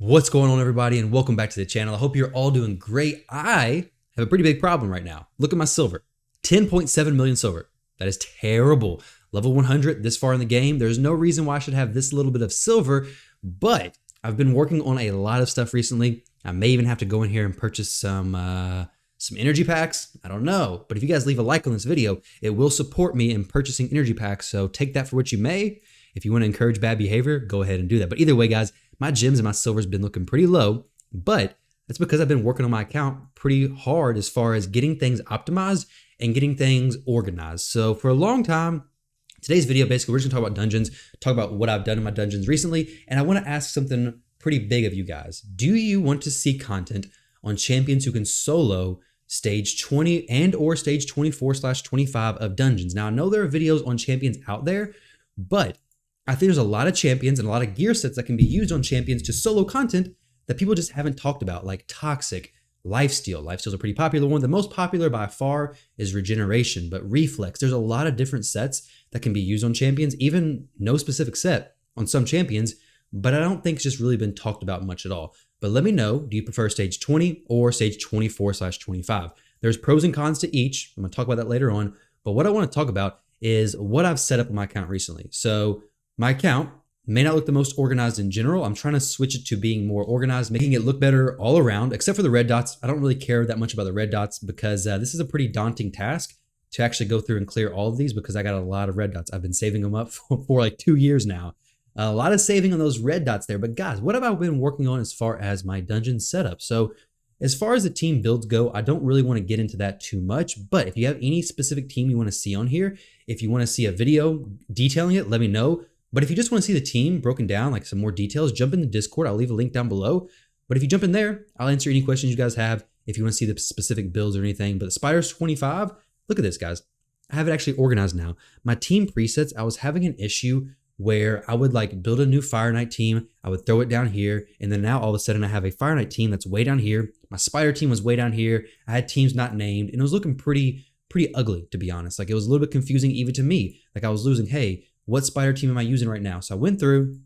What's going on, everybody, and welcome back to the channel. I hope you're all doing great. I have a pretty big problem right now. Look at my silver. 10.7 million silver. That is terrible. Level 100 this far in the game. There's no reason why I should have this little bit of silver, but I've been working on a lot of stuff recently. I may even have to go in here and purchase some energy packs. I don't know, but if you guys leave a like on this video, it will support me in purchasing energy packs, so take that for what you may. If you want to encourage bad behavior, go ahead and do that. But either way, guys, my gems and my silver's been looking pretty low, but that's because I've been working on my account pretty hard as far as getting things optimized and getting things organized. So for a long time, today's video, basically, we're just gonna talk about dungeons, talk about what I've done in my dungeons recently, and I want to ask something pretty big of you guys. Do you want to see content on champions who can solo stage 20 and or stage 24/25 of dungeons? Now, I know there are videos on champions out there, but I think there's a lot of champions and a lot of gear sets that can be used on champions to solo content that people just haven't talked about, like Toxic, Lifesteal. Lifesteal's a pretty popular one. The most popular by far is Regeneration, but Reflex. There's a lot of different sets that can be used on champions, even no specific set on some champions, but I don't think it's just really been talked about much at all. But let me know, do you prefer stage 20 or stage 24/25? There's pros and cons to each. I'm gonna talk about that later on, but what I wanna talk about is what I've set up on my account recently. So my account may not look the most organized in general. I'm trying to switch it to being more organized, making it look better all around, except for the red dots. I don't really care that much about the red dots because this is a pretty daunting task to actually go through and clear all of these because I got a lot of red dots. I've been saving them up for like 2 years now. A lot of saving on those red dots there. But guys, what have I been working on as far as my dungeon setup? So as far as the team builds go, I don't really want to get into that too much, but if you have any specific team you want to see on here, if you want to see a video detailing it, let me know. But if you just want to see the team broken down, like some more details, jump in the Discord. I'll leave a link down below. But if you jump in there, I'll answer any questions you guys have if you want to see the specific builds or anything. But the Spiders 25, look at this, guys. I have it actually organized now. My team presets, I was having an issue where I would like build a new Fire Knight team. I would throw it down here. And then now all of a sudden I have a Fire Knight team that's way down here. My Spider team was way down here. I had teams not named and it was looking pretty ugly, to be honest. Like it was a little bit confusing even to me. Like I was losing, hey, what Spider team am I using right now? So I went through,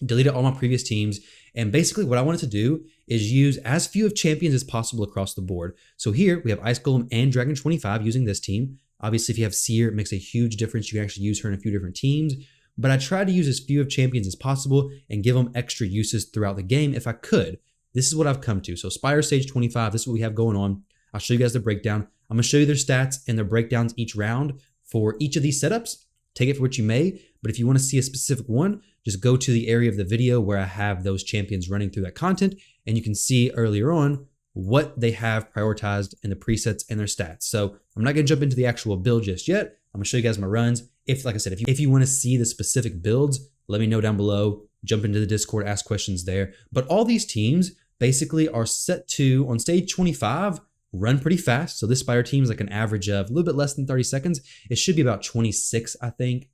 deleted all my previous teams, and basically what I wanted to do is use as few of champions as possible across the board. So here we have Ice Golem and Dragon 25 using this team. Obviously, if you have Seer, it makes a huge difference. You can actually use her in a few different teams, but I tried to use as few of champions as possible and give them extra uses throughout the game if I could. This is what I've come to. So Spire stage 25, this is what we have going on. I'll show you guys the breakdown. I'm gonna show you their stats and their breakdowns each round for each of these setups. Take it for what you may, but if you want to see a specific one, just go to the area of the video where I have those champions running through that content, and you can see earlier on what they have prioritized in the presets and their stats. So I'm not going to jump into the actual build just yet. I'm going to show you guys my runs. Like I said, if you want to see the specific builds, let me know down below. Jump into the Discord, ask questions there. But all these teams basically are set to, on stage 25, run pretty fast. So this Spider team is like an average of a little bit less than 30 seconds. It should be about 26, I think,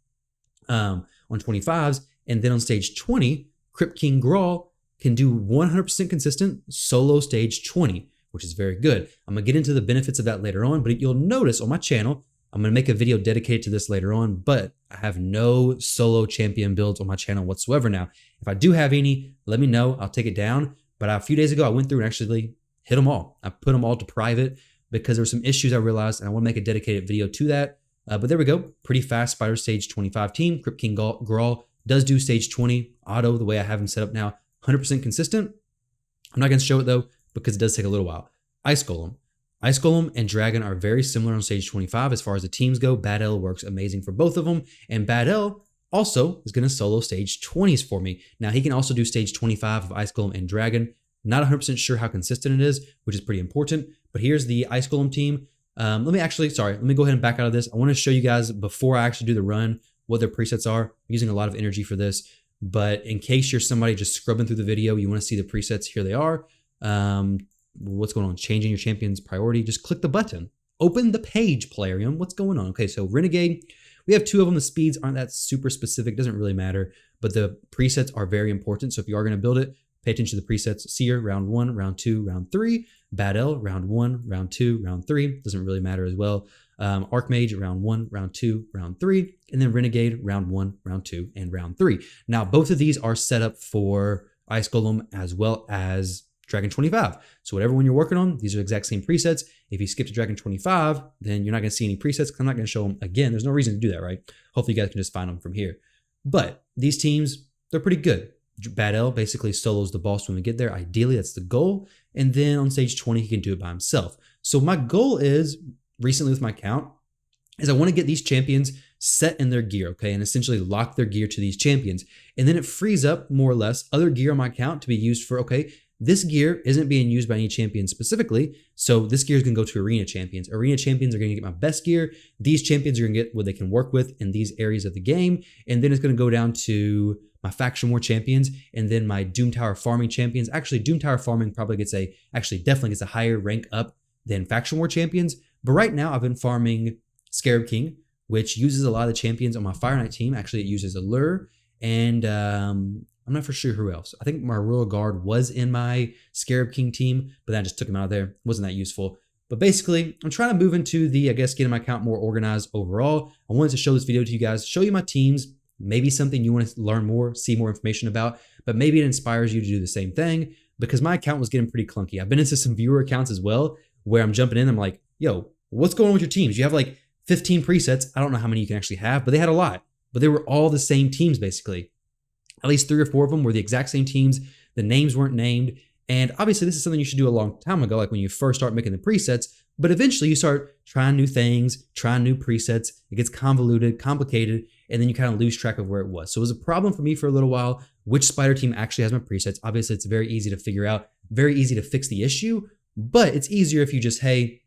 on 25s. And then on stage 20, Crypt King Grawl can do 100% consistent solo stage 20, which is very good. I'm going to get into the benefits of that later on, but you'll notice on my channel, I'm going to make a video dedicated to this later on, but I have no solo champion builds on my channel whatsoever now. If I do have any, let me know. I'll take it down. But a few days ago, I went through and actually hit them all. I put them all to private because there were some issues I realized, and I want to make a dedicated video to that. But there we go. Pretty fast Spider stage 25 team. Crypt King Grawl does do stage 20 auto the way I have him set up now. 100% consistent. I'm not going to show it though because it does take a little while. Ice Golem. Ice Golem and Dragon are very similar on stage 25 as far as the teams go. Bad L works amazing for both of them. And Bad L also is going to solo stage 20s for me. Now he can also do stage 25 of Ice Golem and Dragon. Not 100% sure how consistent it is, which is pretty important. But here's the Ice Golem team. Let me go ahead and back out of this. I want to show you guys before I actually do the run what their presets are. I'm using a lot of energy for this, but in case you're somebody just scrubbing through the video, you want to see the presets, here they are. What's going on? Changing your champion's priority. Just click the button. Open the page, Plarium. What's going on? Okay, so Renegade, we have 2 of them. The speeds aren't that super specific. Doesn't really matter, but the presets are very important. So if you are going to build it, pay attention to the presets. Seer, round 1, round 2, round 3. Bad L, round 1, round 2, round 3. Doesn't really matter as well. Archmage, round 1, round 2, round 3. And then Renegade, round 1, round 2, and round 3. Now, both of these are set up for Ice Golem, as well as Dragon 25. So whatever one you're working on, these are the exact same presets. If you skip to Dragon 25, then you're not going to see any presets because I'm not going to show them again. There's no reason to do that, right? Hopefully you guys can just find them from here. But these teams, they're pretty good. Bad L basically solos the boss when we get there. Ideally, that's the goal. And then on stage 20, he can do it by himself. So my goal is, recently with my account, is I want to get these champions set in their gear, okay? And essentially lock their gear to these champions. And then it frees up, more or less, other gear on my account to be used for, okay, this gear isn't being used by any champion specifically, so this gear is going to go to arena champions. Arena champions are going to get my best gear. These champions are going to get what they can work with in these areas of the game. And then it's going to go down to my faction war champions and then my Doom Tower farming champions. Actually, Doom Tower farming probably definitely gets a higher rank up than faction war champions. But right now I've been farming Scarab King, which uses a lot of the champions on my Fire Knight team. Actually, it uses Allure and I'm not for sure who else. I think my Royal Guard was in my Scarab King team, but then I just took him out of there. Wasn't that useful. But basically, I'm trying to move into getting my account more organized overall. I wanted to show this video to you guys, show you my teams, maybe something you want to learn more, see more information about, but maybe it inspires you to do the same thing because my account was getting pretty clunky. I've been into some viewer accounts as well where I'm jumping in. I'm like, yo, what's going on with your teams? You have like 15 presets. I don't know how many you can actually have, but they had a lot. But they were all the same teams basically. At least 3 or 4 of them were the exact same teams. The names weren't named. And obviously this is something you should do a long time ago, like when you first start making the presets, but eventually you start trying new things, trying new presets. It gets convoluted, complicated, and then you kind of lose track of where it was. So it was a problem for me for a little while, which spider team actually has my presets. Obviously it's very easy to figure out, very easy to fix the issue, but it's easier if you just, hey,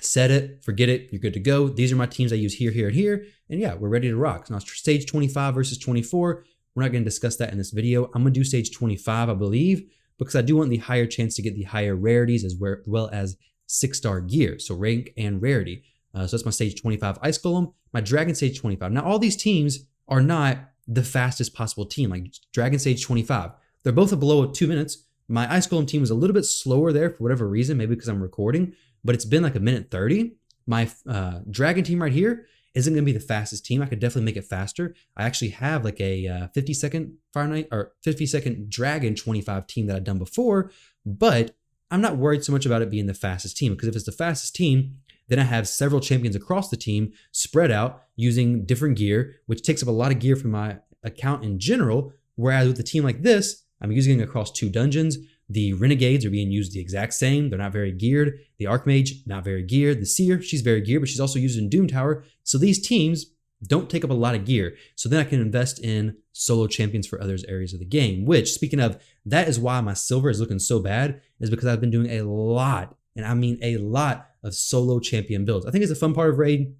set it, forget it, you're good to go. These are my teams I use here, here, and here. And yeah, we're ready to rock. So now stage 25 versus 24. We're not going to discuss that in this video. I'm going to do stage 25, I believe, because I do want the higher chance to get the higher rarities as well as 6-star gear. So rank and rarity. So that's my stage 25 Ice Golem, my Dragon stage 25. Now all these teams are not the fastest possible team, like Dragon stage 25. They're both below 2 minutes. My Ice Golem team was a little bit slower there for whatever reason, maybe because I'm recording, but it's been like 1:30. My Dragon team right here isn't going to be the fastest team. I could definitely make it faster. I actually have like a 50-second Fire Knight or 50-second Dragon 25 team that I've done before, but I'm not worried so much about it being the fastest team because if it's the fastest team, then I have several champions across the team spread out using different gear, which takes up a lot of gear from my account in general. Whereas with a team like this, I'm using it across 2 dungeons. The Renegades are being used the exact same. They're not very geared. The Archmage, not very geared. The Seer, she's very geared, but she's also used in Doom Tower. So these teams don't take up a lot of gear. So then I can invest in solo champions for other areas of the game, which, speaking of, that is why my silver is looking so bad, is because I've been doing a lot, and I mean a lot, of solo champion builds. I think it's a fun part of Raid.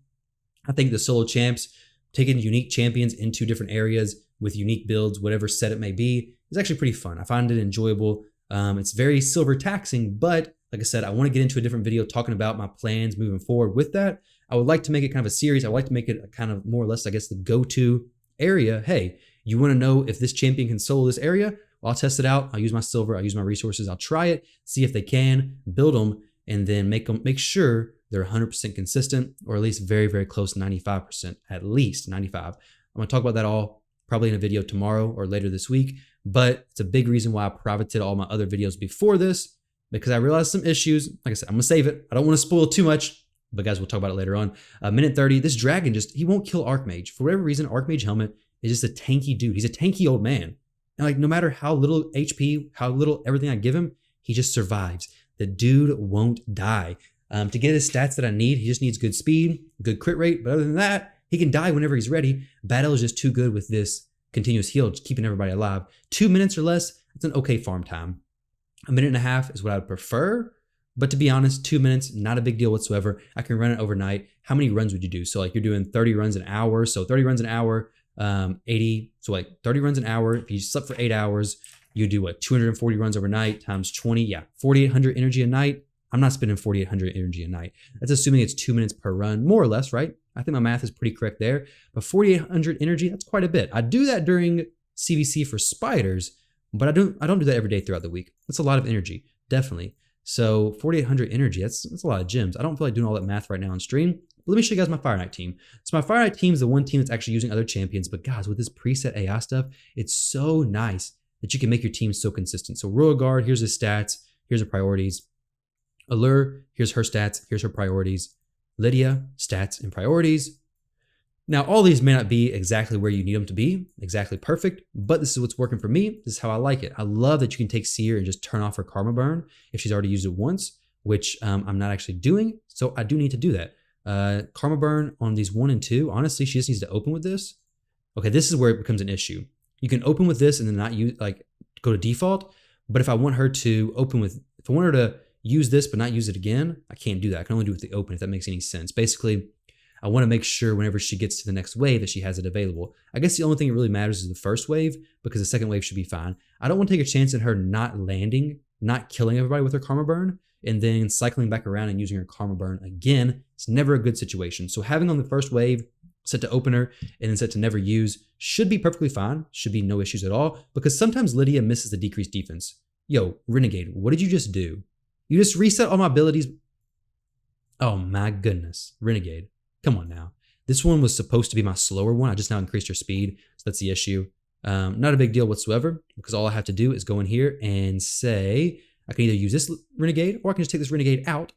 I think the solo champs, taking unique champions into different areas with unique builds, whatever set it may be, is actually pretty fun. I find it enjoyable. It's very silver taxing, but like I said, I want to get into a different video talking about my plans moving forward with that. I would like to make it kind of a series. I would like to make it a kind of more or less, I guess, the go-to area. Hey, you want to know if this champion can solo this area? Well, I'll test it out. I'll use my silver. I'll use my resources. I'll try it, see if they can, build them, and then make sure they're 100% consistent, or at least very, very close to 95%, at least 95. I'm going to talk about that all probably in a video tomorrow or later this week. But it's a big reason why I privated all my other videos before this, because I realized some issues. Like I said, I'm gonna save it. I don't want to spoil too much, but guys, we'll talk about it later on. 1:30, this dragon he won't kill Archmage. For whatever reason, Archmage helmet is just a tanky dude. He's a tanky old man. And like, no matter how little HP, how little everything I give him, he just survives. The dude won't die. To get his stats that I need, he just needs good speed, good crit rate. But other than that, he can die whenever he's ready. Battle is just too good with this continuous heal, just keeping everybody alive. 2 minutes or less, it's an okay farm time. 1.5 minutes is what I would prefer, but to be honest, 2 minutes, not a big deal whatsoever. I can run it overnight. How many runs would you do? So like you're doing 30 runs an hour. So 30 runs an hour, 80. So like 30 runs an hour. If you slept for 8 hours, you do what? 240 runs overnight times 20. Yeah, 4,800 energy a night. I'm not spending 4,800 energy a night. That's assuming it's 2 minutes per run, more or less, right? I think my math is pretty correct there. But 4,800 energy, that's quite a bit. I do that during CVC for spiders, but I don't do that every day throughout the week. That's a lot of energy, definitely. So 4,800 energy, that's a lot of gems. I don't feel like doing all that math right now on stream. But let me show you guys my Fire Knight team. So my Fire Knight team is the one team that's actually using other champions. But guys, with this preset AI stuff, it's so nice that you can make your team so consistent. So Royal Guard, here's his stats, here's her priorities. Allure, here's her stats, here's her priorities. Lydia, stats and priorities. Now, all these may not be exactly where you need them to be, exactly perfect, but this is what's working for me. This is how I like it. I love that you can take Seer and just turn off her Karma Burn if she's already used it once, which I'm not actually doing, so I do need to do that. Karma Burn on these 1 and 2, honestly, she just needs to open with this. Okay, this is where it becomes an issue. You can open with this and then not use, like, go to default, but if I want her to open with, if I want her to use this but not use it again, I can't do that. I can only do it with the open, if that makes any sense. Basically, I want to make sure whenever she gets to the next wave that she has it available. I guess the only thing that really matters is the first wave, because the second wave should be fine. I don't want to take a chance in her not landing, not killing everybody with her Karma Burn, and then cycling back around and using her Karma Burn again. It's never a good situation. So having on the first wave, set to opener, and then set to never use should be perfectly fine. Should be no issues at all, because sometimes Lydia misses the decreased defense. Yo, Renegade, what did you just do? You just reset all my abilities. Oh my goodness, Renegade. Come on now. This one was supposed to be my slower one. I just now increased her speed, so that's the issue. Not a big deal whatsoever, because all I have to do is go in here and say, I can either use this Renegade, or I can just take this Renegade out.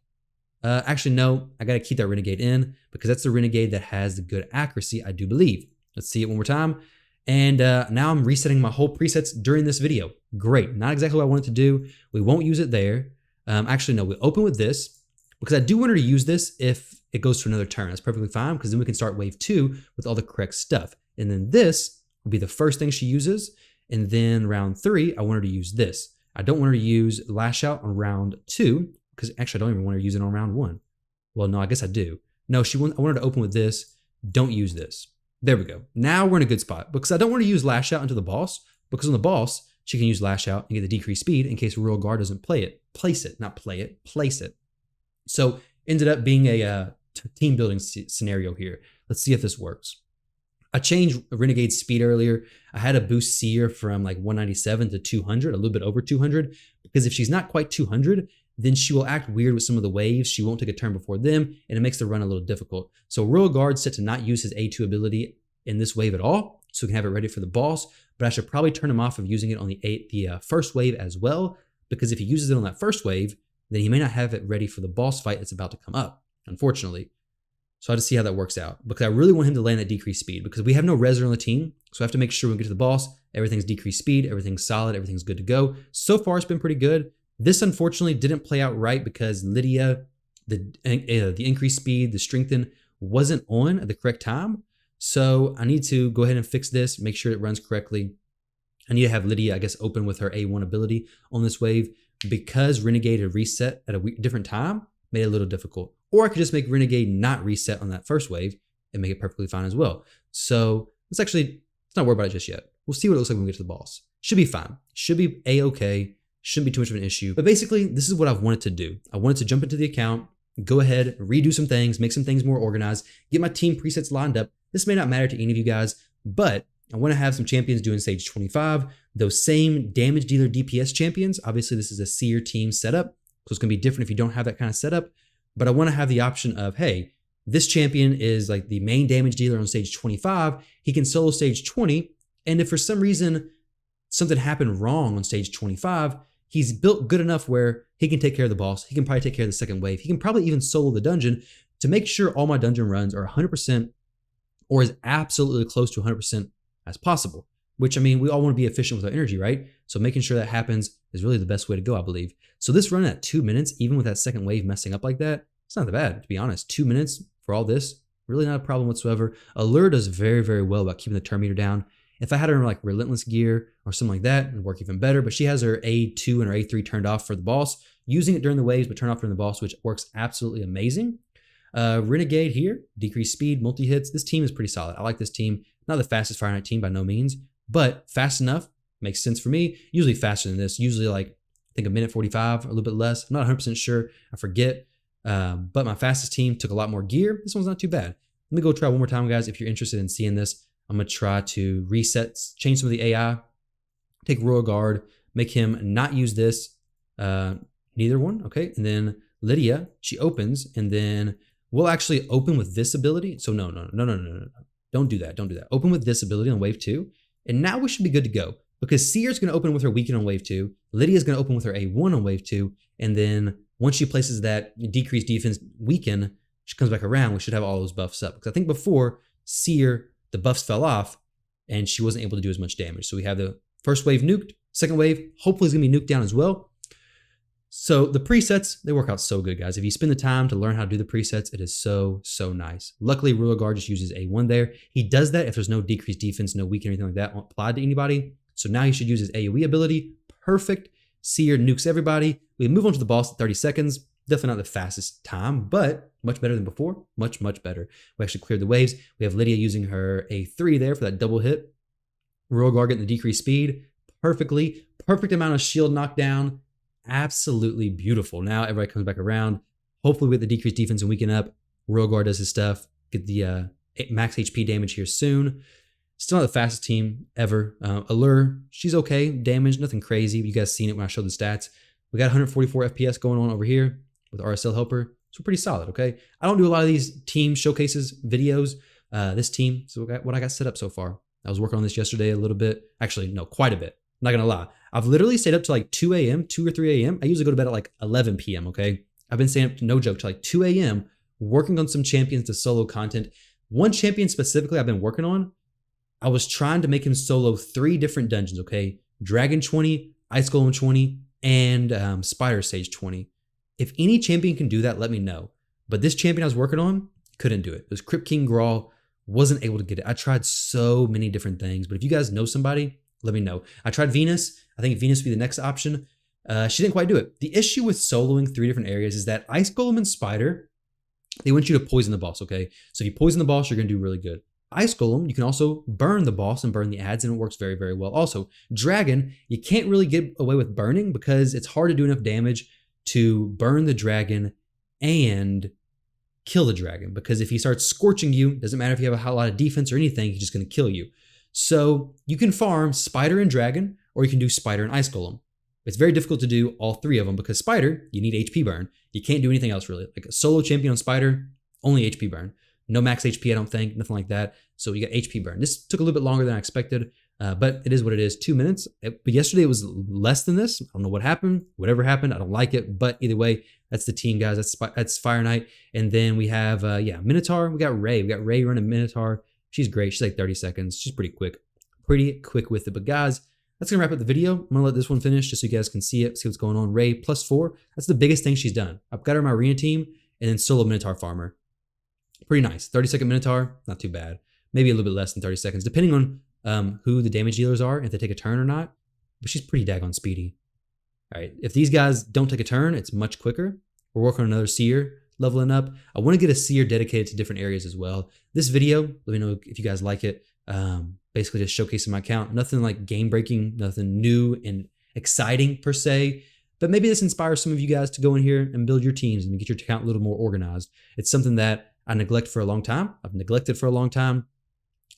Actually, no, I gotta keep that Renegade in, because that's the Renegade that has the good accuracy, I do believe. Let's see it one more time. And now I'm resetting my whole presets during this video. Great, not exactly what I wanted to do. We won't use it there. Actually, no, we open with this, because I do want her to use this if it goes to another turn. That's perfectly fine, because then we can start wave 2 with all the correct stuff. And then this will be the first thing she uses. And then round 3, I want her to use this. I don't want her to use Lash Out on round 2, because actually I don't even want her to use it on round 1. Well, no, I guess I do. No, I want her to open with this. Don't use this. There we go. Now we're in a good spot, because I don't want to use Lash Out into the boss, because on the boss, she can use Lash Out and get the decreased speed in case Royal Guard doesn't place it. So ended up being a team building scenario here. Let's see if this works. I changed Renegade's speed earlier. I had to boost Seer from like 197 to 200, a little bit over 200, because if she's not quite 200, then she will act weird with some of the waves. She won't take a turn before them, and it makes the run a little difficult. So Royal Guard's set to not use his A2 ability in this wave at all, so we can have it ready for the boss, but I should probably turn him off of using it on the first wave as well, because if he uses it on that first wave, then he may not have it ready for the boss fight that's about to come up, unfortunately. So I have to see how that works out, because I really want him to land at decreased speed, because we have no Reser on the team, so I have to make sure when we get to the boss, everything's decreased speed, everything's solid, everything's good to go. So far, it's been pretty good. This unfortunately didn't play out right because Lydia, the increased speed, the strengthen wasn't on at the correct time. So I need to go ahead and fix this, make sure it runs correctly. I need to have Lydia, I guess, open with her A1 ability on this wave, because Renegade had reset at a different time, made it a little difficult. Or I could just make Renegade not reset on that first wave and make it perfectly fine as well. So let's not worry about it just yet. We'll see what it looks like when we get to the boss. Should be fine. Should be A-okay. Shouldn't be too much of an issue. But basically, this is what I've wanted to do. I wanted to jump into the account, go ahead, redo some things, make some things more organized, get my team presets lined up. This may not matter to any of you guys, but I want to have some champions doing stage 25, those same damage dealer DPS champions. Obviously, this is a Seer team setup, so it's going to be different if you don't have that kind of setup. But I want to have the option of, hey, this champion is like the main damage dealer on stage 25. He can solo stage 20. And if for some reason something happened wrong on stage 25, he's built good enough where he can take care of the boss. He can probably take care of the second wave. He can probably even solo the dungeon to make sure all my dungeon runs are 100% or as absolutely close to 100% as possible. Which, I mean, we all want to be efficient with our energy, right? So making sure that happens is really the best way to go, I believe. So this run at 2 minutes, even with that second wave messing up like that, it's not that bad, to be honest. 2 minutes for all this, really not a problem whatsoever. Allure does very, very well about keeping the turn meter down. If I had her in like Relentless gear or something like that, it would work even better. But she has her A2 and her A3 turned off for the boss, using it during the waves, but turned off during the boss, which works absolutely amazing. Renegade here, decreased speed, multi-hits. This team is pretty solid. I like this team. Not the fastest Fire Knight team by no means, but fast enough. Makes sense for me. Usually faster than this. Usually like, I think a minute 45, or a little bit less. I'm not 100% sure. I forget. But my fastest team took a lot more gear. This one's not too bad. Let me go try one more time, guys. If you're interested in seeing this, I'm going to try to reset, change some of the AI, take Royal Guard, make him not use this, neither one, okay? And then Lydia, she opens, and then we'll actually open with this ability. So no. Don't do that. Open with this ability on wave 2, and now we should be good to go. because Seer's going to open with her weaken on wave 2, Lydia's going to open with her A1 on wave 2, and then once she places that decreased defense weaken, she comes back around, we should have all those buffs up. Because I think before, Seer, the buffs fell off, and she wasn't able to do as much damage. So we have the first wave nuked, second wave hopefully is going to be nuked down as well. So the presets, they work out so good, guys. If you spend the time to learn how to do the presets, it is so, so nice. Luckily, Ruler Guard just uses A1 there. He does that if there's no decreased defense, no weaken, or anything like that applied to anybody. So now he should use his AoE ability. Perfect. Seer nukes everybody. We move on to the boss at 30 seconds. Definitely not the fastest time, but much better than before. Much, much better. We actually cleared the waves. We have Lydia using her A3 there for that double hit. Ruler Guard getting the decreased speed perfectly. Perfect amount of shield knockdown. Absolutely beautiful. Now everybody comes back around. Hopefully we get the decreased defense and weaken up. Royal Guard does his stuff. Get the max HP damage here soon. Still not the fastest team ever. Allure, she's okay. Damage, nothing crazy. You guys seen it when I showed the stats. We got 144 FPS going on over here with RSL Helper. So pretty solid, okay? I don't do a lot of these team showcases videos. This team, so what I got set up so far. I was working on this yesterday a little bit. Actually, no, quite a bit. I'm not gonna lie. I've literally stayed up to like 2 a.m., 2 or 3 a.m. I usually go to bed at like 11 p.m., okay? I've been staying up, no joke, to like 2 a.m. working on some champions to solo content. One champion specifically I've been working on, I was trying to make him solo 3 different dungeons, okay? Dragon 20, Ice Golem 20, and Spider Sage 20. If any champion can do that, let me know. But this champion I was working on, couldn't do it. It was Crypt King Grawl, wasn't able to get it. I tried so many different things, but if you guys know somebody, let me know. I tried Venus. I think Venus would be the next option. She didn't quite do it. The issue with soloing 3 different areas is that Ice Golem and Spider, they want you to poison the boss, okay? So if you poison the boss, you're going to do really good. Ice Golem, you can also burn the boss and burn the ads, and it works very, very well. Also, Dragon, you can't really get away with burning because it's hard to do enough damage to burn the dragon and kill the dragon. Because if he starts scorching you, doesn't matter if you have a lot of defense or anything, he's just going to kill you. So you can farm Spider and Dragon, or you can do Spider and Ice Golem. It's very difficult to do all 3 of them because Spider, you need HP burn. You can't do anything else really. Like a solo champion on Spider, only HP burn. No max HP, I don't think, nothing like that. So you got HP burn. This took a little bit longer than I expected, but it is what it is, 2 minutes. But yesterday it was less than this. I don't know what happened. Whatever happened, I don't like it. But either way, that's the team, guys. That's Fire Knight. And then we have, Minotaur. We got Ray. We got Ray running Minotaur. She's great. She's like 30 seconds. She's pretty quick. Pretty quick with it. But guys, that's going to wrap up the video. I'm going to let this one finish just so you guys can see it, see what's going on. Ray +4. That's the biggest thing she's done. I've got her in my arena team and then solo Minotaur farmer. Pretty nice. 30-second Minotaur, not too bad. Maybe a little bit less than 30 seconds, depending on who the damage dealers are, if they take a turn or not. But she's pretty daggone speedy. All right, if these guys don't take a turn, it's much quicker. We're working on another Seer leveling up. I want to get a Seer dedicated to different areas as well. This video, let me know if you guys like it. Basically just showcasing my account. Nothing like game breaking, nothing new and exciting per se. But maybe this inspires some of you guys to go in here and build your teams and get your account a little more organized. It's something that I neglected for a long time. I'm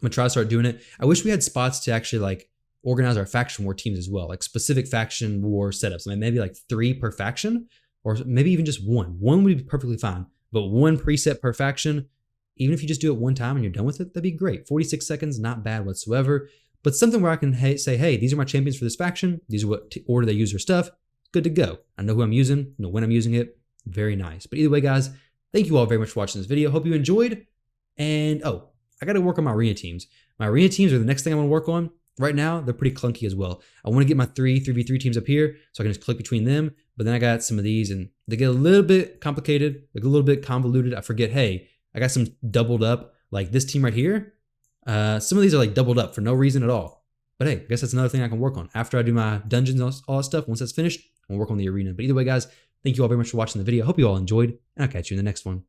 gonna try to start doing it. I wish we had spots to actually like organize our faction war teams as well, like specific faction war setups. I mean, maybe like 3 per faction, or maybe even just 1. 1 would be perfectly fine, but 1 preset per faction. Even if you just do it 1 time and you're done with it, that'd be great. 46 seconds, not bad whatsoever. But something where I can say, hey, these are my champions for this faction. These are what order they use their stuff. Good to go. I know who I'm using, know when I'm using it. Very nice. But either way, guys, thank you all very much for watching this video. Hope you enjoyed. And I got to work on my arena teams. My arena teams are the next thing I want to work on. Right now, they're pretty clunky as well. I want to get my 3v3 teams up here so I can just click between them. But then I got some of these and they get a little bit complicated, like a little bit convoluted. I forget, hey, I got some doubled up, like this team right here. Some of these are like doubled up for no reason at all. But hey, I guess that's another thing I can work on. After I do my dungeons and all that stuff, once that's finished, I'll work on the arena. But either way, guys, thank you all very much for watching the video. Hope you all enjoyed, and I'll catch you in the next one.